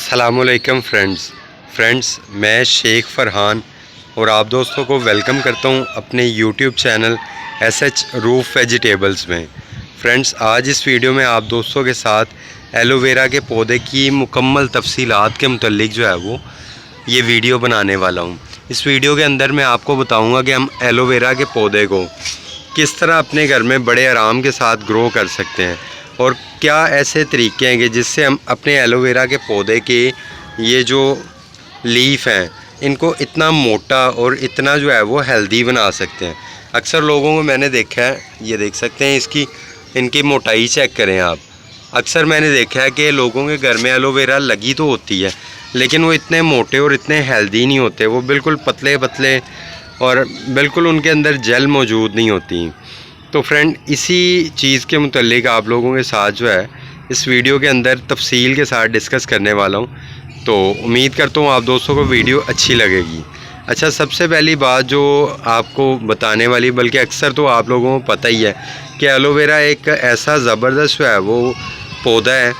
अस्सलामुअलैकुम फ्रेंड्स, मैं शेख फरहान और आप दोस्तों को वेलकम करता हूं अपने YouTube channel SH roof vegetables में। फ्रेंड्स, आज इस वीडियो में आप दोस्तों के साथ एलोवेरा के पौधे की मुकम्मल तफसीलात के मुतल्लिक जो है वो ये वीडियो बनाने वाला हूं। इस वीडियो के अंदर मैं आपको बताऊंगा कि हम एलोवेरा के पौधे को किस तरह अपने घर में बड़े आराम के साथ ग्रो कर सकते हैं और क्या ऐसे तरीके हैं कि जिससे हम अपने एलोवेरा के पौधे के ये जो लीफ हैं इनको इतना मोटा और इतना जो है वो हेल्दी बना सकते हैं। अक्सर लोगों को मैंने देखा है, ये देख सकते हैं इनकी मोटाई चेक करें आप। अक्सर मैंने देखा है कि लोगों के घर में एलोवेरा लगी तो होती है लेकिन वो इतने मोटे और इतने हेल्दी नहीं होते, वो बिल्कुल पतले पतले और बिल्कुल उनके अंदर जेल मौजूद नहीं होती। तो फ्रेंड, इसी चीज़ के मुतल्लिक आप लोगों के साथ जो है इस वीडियो के अंदर तफसील के साथ डिस्कस करने वाला हूं। तो उम्मीद करता हूं आप दोस्तों को वीडियो अच्छी लगेगी। अच्छा, सबसे पहली बात जो आपको बताने वाली, बल्कि अक्सर तो आप लोगों को पता ही है कि एलोवेरा एक ऐसा ज़बरदस्त जो है वो पौधा है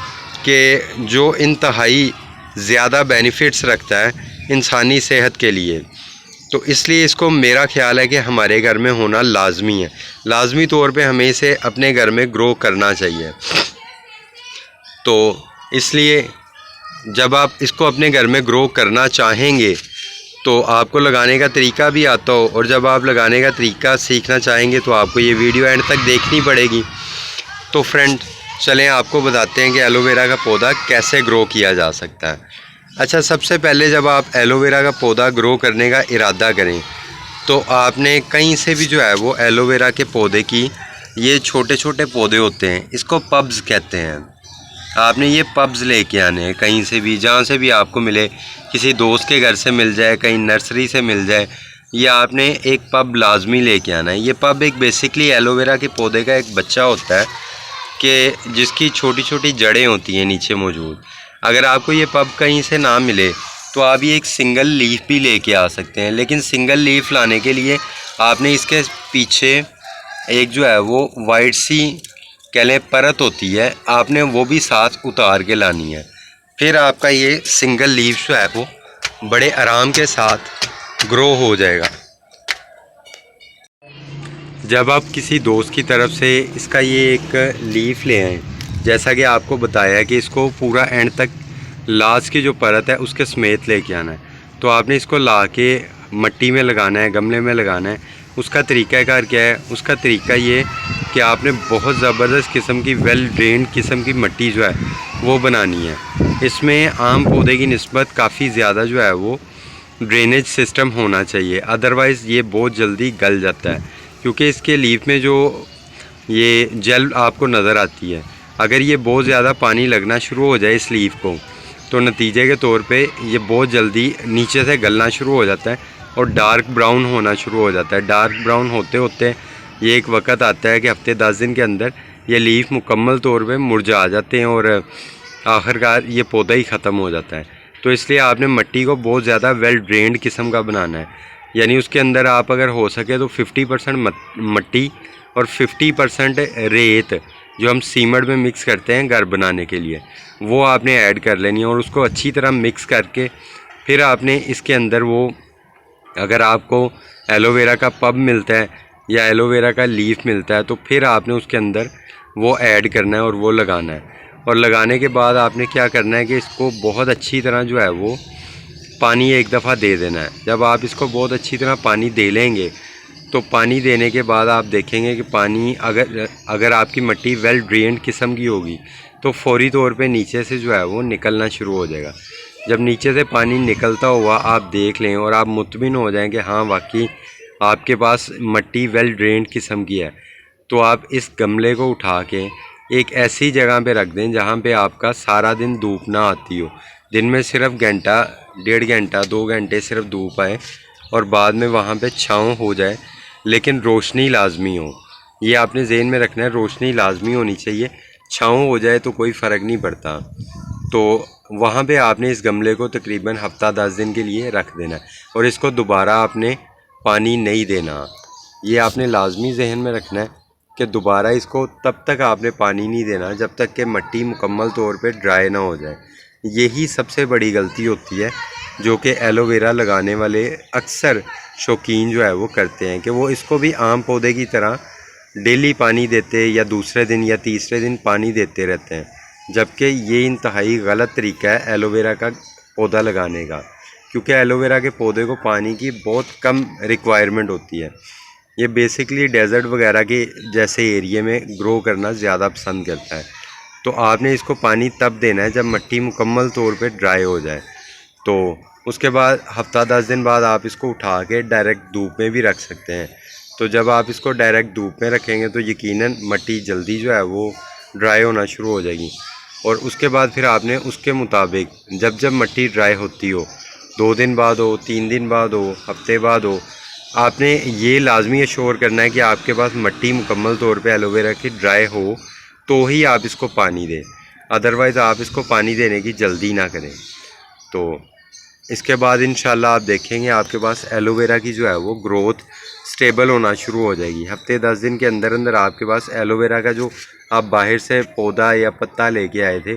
कि जो इंतहाई ज़्यादा बेनिफिट्स रखता है इंसानी सेहत के लिए। तो इसलिए इसको मेरा ख़्याल है कि हमारे घर में होना लाजमी है, लाजमी तौर पे हमें इसे अपने घर में ग्रो करना चाहिए। तो इसलिए जब आप इसको अपने घर में ग्रो करना चाहेंगे तो आपको लगाने का तरीका भी आता हो, और जब आप लगाने का तरीका सीखना चाहेंगे तो आपको ये वीडियो एंड तक देखनी पड़ेगी। तो फ्रेंड, चलें आपको बताते हैं कि एलोवेरा का पौधा कैसे ग्रो किया जा सकता है। अच्छा, सबसे पहले जब आप एलोवेरा का पौधा ग्रो करने का इरादा करें तो आपने कहीं से भी जो है वो एलोवेरा के पौधे की ये छोटे छोटे पौधे होते हैं, इसको पब्स कहते हैं। आपने ये पब्स लेके आने हैं कहीं से भी, जहाँ से भी आपको मिले, किसी दोस्त के घर से मिल जाए, कहीं नर्सरी से मिल जाए, या आपने एक पब लाजमी लेके आना है। ये पब एक बेसिकली एलोवेरा के पौधे का एक बच्चा होता है कि जिसकी छोटी छोटी जड़ें होती हैं नीचे मौजूद। अगर आपको ये पब कहीं से ना मिले तो आप ये एक सिंगल लीफ भी लेके आ सकते हैं, लेकिन सिंगल लीफ लाने के लिए आपने इसके पीछे एक जो है वो वाइट सी कह लें परत होती है, आपने वो भी साथ उतार के लानी है। फिर आपका ये सिंगल लीफ जो है वो बड़े आराम के साथ ग्रो हो जाएगा। जब आप किसी दोस्त की तरफ से इसका ये एक लीफ ले आएँ, जैसा कि आपको बताया है कि इसको पूरा एंड तक लास्ट की जो परत है उसके समेत लेके आना है, तो आपने इसको ला के मट्टी में लगाना है, गमले में लगाना है। उसका तरीक़ाकार क्या है? उसका तरीका ये कि आपने बहुत ज़बरदस्त किस्म की वेल ड्रेन्ड किस्म की मट्टी जो है वो बनानी है। इसमें आम पौधे की निस्बत काफ़ी ज़्यादा जो है वो ड्रेनेज सिस्टम होना चाहिए, अदरवाइज़ ये बहुत जल्दी गल जाता है, क्योंकि इसके लीफ में जो ये जेल आपको नज़र आती है, अगर ये बहुत ज़्यादा पानी लगना शुरू हो जाए इस लीफ को तो नतीजे के तौर पे ये बहुत जल्दी नीचे से गलना शुरू हो जाता है और डार्क ब्राउन होना शुरू हो जाता है। डार्क ब्राउन होते होते ये एक वक्त आता है कि हफ्ते 10 दिन के अंदर ये लीफ मुकम्मल तौर पे मुरझा जाते हैं और आखिरकार ये पौधा ही ख़त्म हो जाता है। तो इसलिए आपने मट्टी को बहुत ज़्यादा वेल ड्रेन्ड किस्म का बनाना है, यानी उसके अंदर आप अगर हो सके तो 50% मट्टी और 50% रेत जो हम सीमेंट में मिक्स करते हैं घर बनाने के लिए, वो आपने ऐड कर लेनी है और उसको अच्छी तरह मिक्स करके फिर आपने इसके अंदर वो, अगर आपको एलोवेरा का पब मिलता है या एलोवेरा का लीफ मिलता है तो फिर आपने उसके अंदर वो ऐड करना है और वो लगाना है। और लगाने के बाद आपने क्या करना है कि इसको बहुत अच्छी तरह जो है वो पानी एक दफ़ा दे देना है। जब आप इसको बहुत अच्छी तरह पानी दे लेंगे तो पानी देने के बाद आप देखेंगे कि पानी अगर आपकी मिट्टी वेल ड्रेन्ड किस्म की होगी तो फौरी तौर पे नीचे से जो है वो निकलना शुरू हो जाएगा। जब नीचे से पानी निकलता हुआ आप देख लें और आप मुतमिन हो जाएं कि हाँ वाकई आपके पास मिट्टी वेल ड्रेन्ड किस्म की है, तो आप इस गमले को उठा के एक ऐसी जगह पे रख दें जहाँ पे आपका सारा दिन धूप ना आती हो। दिन में सिर्फ घंटा, 1.5 घंटा, 2 घंटे सिर्फ धूप आए और बाद में वहाँ पे छाँव हो जाए, लेकिन रोशनी लाजमी हो। ये आपने ज़हन में रखना है, रोशनी लाजमी होनी चाहिए। छाँव हो जाए तो कोई फ़र्क नहीं पड़ता। तो वहाँ पे आपने इस गमले को तकरीबन हफ्ता 10 दिन के लिए रख देना है और इसको दोबारा आपने पानी नहीं देना। ये आपने लाजमी जहन में रखना है कि दोबारा इसको तब तक आपने पानी नहीं देना जब तक कि मिट्टी मुकम्मल तौर पे ड्राई ना हो जाए। यही सबसे बड़ी गलती होती है जो कि एलोवेरा लगाने वाले अक्सर शौकीन जो है वो करते हैं कि वो इसको भी आम पौधे की तरह डेली पानी देते या दूसरे दिन या तीसरे दिन पानी देते रहते हैं, जबकि ये इंतहाई गलत तरीका है एलोवेरा का पौधा लगाने का, क्योंकि एलोवेरा के पौधे को पानी की बहुत कम रिक्वायरमेंट होती है। ये बेसिकली डेजर्ट वगैरह के जैसे एरिया में ग्रो करना ज़्यादा पसंद करता है। तो आपने इसको पानी तब देना है जब मिट्टी मुकम्मल तौर पे ड्राई हो जाए। तो उसके बाद हफ्ता 10 दिन बाद आप इसको उठा के डायरेक्ट धूप में भी रख सकते हैं। तो जब आप इसको डायरेक्ट धूप में रखेंगे तो यकीनन मिट्टी जल्दी जो है वो ड्राई होना शुरू हो जाएगी। और उसके बाद फिर आपने उसके मुताबिक जब जब मिट्टी ड्राई होती हो, 2 दिन बाद हो, 3 दिन बाद हो, हफ्ते बाद हो, आपने ये लाजमी अश्योर करना है कि आपके पास मिट्टी मुकम्मल तौर पे एलोवेरा की ड्राई हो तो ही आप इसको पानी दें, अदरवाइज़ आप इसको पानी देने की जल्दी ना करें। तो इसके बाद इंशाल्लाह आप देखेंगे आपके पास एलोवेरा की जो है वो ग्रोथ स्टेबल होना शुरू हो जाएगी। हफ्ते 10 दिन के अंदर अंदर आपके पास एलोवेरा का जो आप बाहर से पौधा या पत्ता लेके आए थे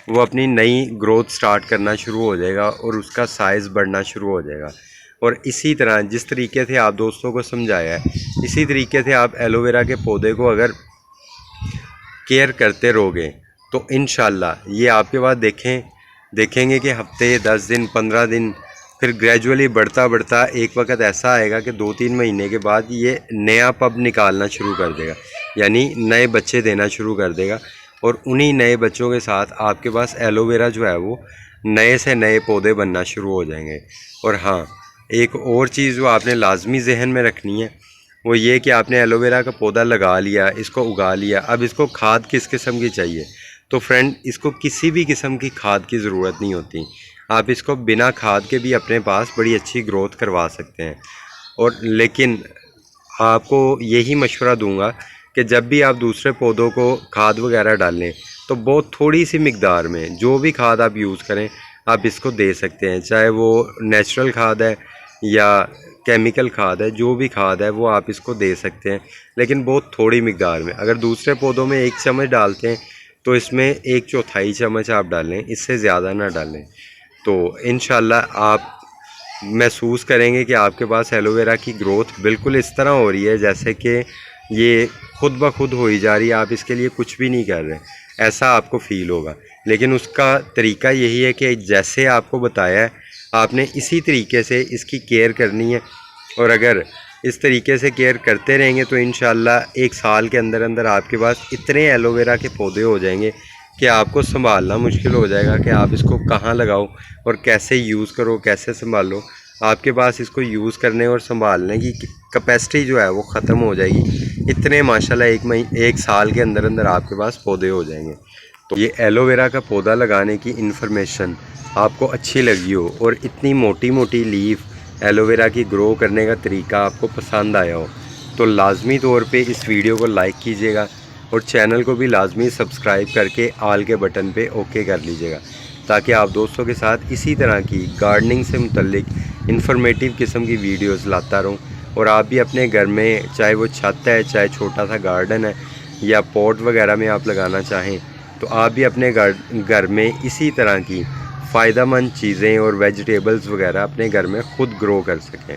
वो अपनी नई ग्रोथ स्टार्ट करना शुरू हो जाएगा और उसका साइज़ बढ़ना शुरू हो जाएगा। और इसी तरह जिस तरीके से आप दोस्तों को समझाया है, इसी तरीके से आप एलोवेरा के पौधे को अगर केयर करते रहोगे तो इंशाल्लाह ये आपके पास देखेंगे कि हफ्ते 10 दिन 15 दिन फिर ग्रेजुअली बढ़ता बढ़ता एक वक्त ऐसा आएगा कि 2-3 महीने के बाद ये नया पब निकालना शुरू कर देगा, यानी नए बच्चे देना शुरू कर देगा। और उन्हीं नए बच्चों के साथ आपके पास एलोवेरा जो है वो नए से नए पौधे बनना शुरू हो जाएंगे। और हाँ, एक और चीज़ जो आपने लाजमी जहन में रखनी है वो ये कि आपने एलोवेरा का पौधा लगा लिया, इसको उगा लिया, अब इसको खाद किस किस्म की चाहिए। तो फ्रेंड, इसको किसी भी किस्म की खाद की ज़रूरत नहीं होती। आप इसको बिना खाद के भी अपने पास बड़ी अच्छी ग्रोथ करवा सकते हैं। और लेकिन आपको यही मशवरा दूंगा कि जब भी आप दूसरे पौधों को खाद वगैरह डालें तो बहुत थोड़ी सी मिकदार में जो भी खाद आप यूज़ करें आप इसको दे सकते हैं, चाहे वो नेचुरल खाद है या केमिकल खाद है, जो भी खाद है वो आप इसको दे सकते हैं, लेकिन बहुत थोड़ी मिकदार में। अगर दूसरे पौधों में 1 चम्मच डालते हैं तो इसमें 1/4 चम्मच आप डालें, इससे ज़्यादा ना डालें। तो इंशाल्लाह आप महसूस करेंगे कि आपके पास एलोवेरा की ग्रोथ बिल्कुल इस तरह हो रही है जैसे कि ये खुद ब खुद हो ही जा रही है, आप इसके लिए कुछ भी नहीं कर रहे, ऐसा आपको फ़ील होगा। लेकिन उसका तरीका यही है कि जैसे आपको बताया है आपने इसी तरीके से इसकी केयर करनी है। और अगर इस तरीके से केयर करते रहेंगे तो इंशाल्लाह 1 साल के अंदर अंदर आपके पास इतने एलोवेरा के पौधे हो जाएंगे कि आपको संभालना मुश्किल हो जाएगा कि आप इसको कहाँ लगाओ और कैसे यूज़ करो, कैसे संभालो। आपके पास इसको यूज़ करने और संभालने की कैपेसिटी जो है वो ख़त्म हो जाएगी। इतने माशाल्लाह 1 साल के अंदर अंदर आपके पास पौधे हो जाएंगे। तो ये एलोवेरा का पौधा लगाने की इन्फॉर्मेशन आपको अच्छी लगी हो और इतनी मोटी मोटी लीफ एलोवेरा की ग्रो करने का तरीका आपको पसंद आया हो तो लाजमी तौर पे इस वीडियो को लाइक कीजिएगा और चैनल को भी लाजमी सब्सक्राइब करके आल के बटन पे ओके कर लीजिएगा, ताकि आप दोस्तों के साथ इसी तरह की गार्डनिंग से मुतल्लिक इन्फॉर्मेटिव किस्म की वीडियोस लाता रहूं। और आप भी अपने घर में, चाहे वो छत है, चाहे छोटा सा गार्डन है या पॉट वगैरह में आप लगाना चाहें, तो आप भी अपने घर में इसी तरह की फ़ायदेमंद चीज़ें और वेजिटेबल्स वगैरह अपने घर में ख़ुद ग्रो कर सकें।